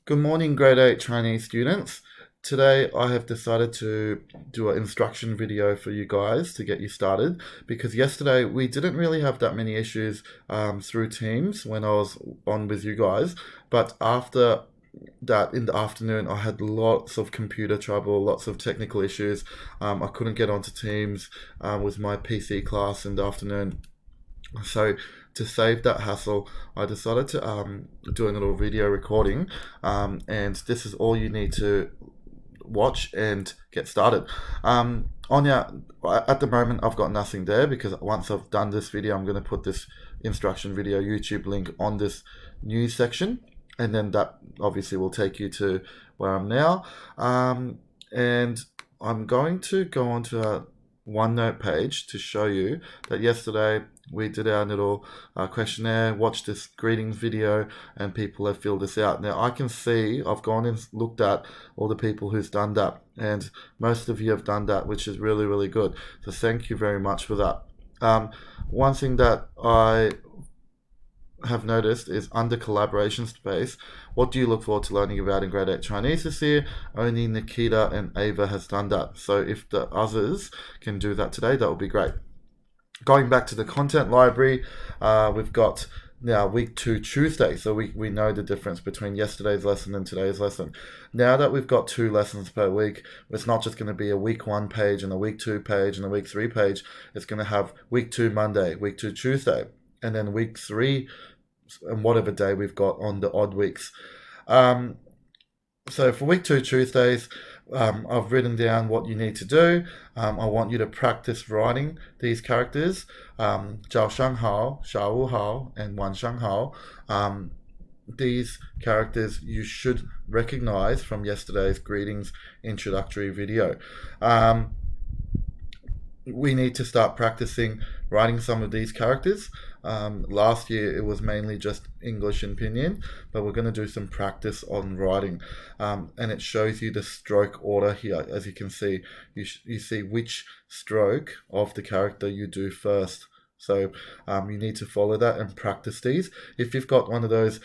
Good morning, grade 8 Chinese students. Today I have decided to do an instruction video for you guys to get you started because yesterday we didn't really have that many issues through Teams when I was on with you guys, but after that in the afternoon I had lots of computer trouble, lots of technical issues. I couldn't get onto Teams with my PC class in the afternoon. So to save that hassle, I decided to do a little video recording, and this is all you need to watch and get started. Anya, at the moment I've got nothing there because once I've done this video, I'm going to put this instruction video YouTube link on this news section, and then that obviously will take you to where I'm now. And I'm going to go onto a Onenote page to show you that yesterday we did our little questionnaire, watched this greetings video, and people have filled this out. Now I can see I've gone and looked at all the people who's done that, and most of you have done that, which is really, really good. So thank you very much for that. One thing that I have noticed is under collaboration space, what do you look forward to learning about in grade 8 Chinese this year? Only Nikita and Ava has done that. So if the others can do that today, that would be great. Going back to the content library, we've got now week 2 Tuesday. So we know the difference between yesterday's lesson and today's lesson. Now that we've got 2 lessons per week, it's not just going to be a week 1 page and a week 2 page and a week 3 page. It's going to have week 2 Monday, week 2 Tuesday, and then week 3 and whatever day we've got on the odd weeks. So for week 2 Tuesdays, I've written down what you need to do. I want you to practice writing these characters, 早上好, 下午好, and 晚上好. These characters you should recognize from yesterday's greetings introductory video. We need to start practicing writing some of these characters. Last year it was mainly just English and pinyin, but we're going to do some practice on writing, and it shows you the stroke order here. As you can see, you see which stroke of the character you do first. So you need to follow that and practice these. If you've got one of those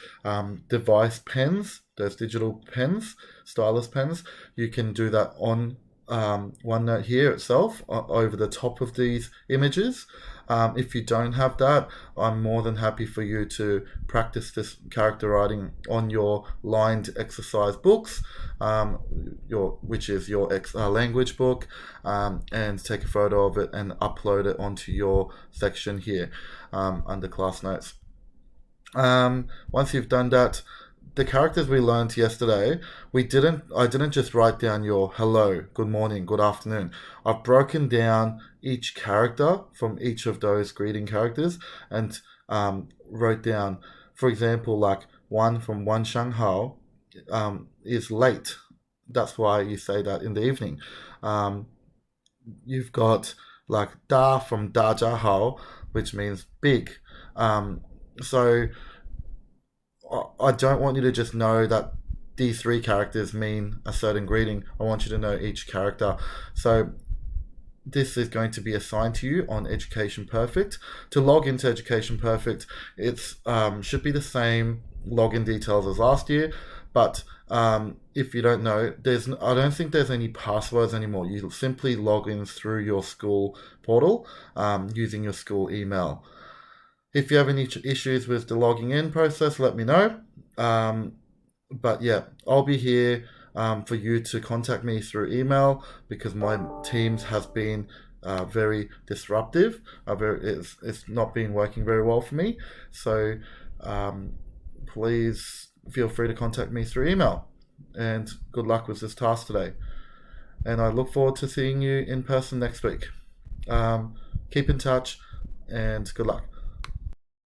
device pens, those digital pens, stylus pens, you can do that on Onenote here itself over the top of these images. If you don't have that, I'm more than happy for you to practice this character writing on your lined exercise books, which is your language book, and take a photo of it and upload it onto your section here under class notes. Once you've done that, the characters we learned yesterday, I didn't just write down your hello, good morning, good afternoon. I've broken down each character from each of those greeting characters and wrote down, for example, like one from Wan Shanghao is late. That's why you say that in the evening. You've got like Da from Da Jia Hao, which means big. So I don't want you to just know that these 3 characters mean a certain greeting. I want you to know each character. So this is going to be assigned to you on Education Perfect. To log into Education Perfect, it's should be the same login details as last year, but if you don't know, I don't think there's any passwords anymore. You simply log in through your school portal using your school email. If you have any issues with the logging in process, let me know. But yeah, I'll be here for you to contact me through email because my Teams has been very disruptive. It's not been working very well for me. So please feel free to contact me through email. And good luck with this task today. And I look forward to seeing you in person next week. Keep in touch and good luck.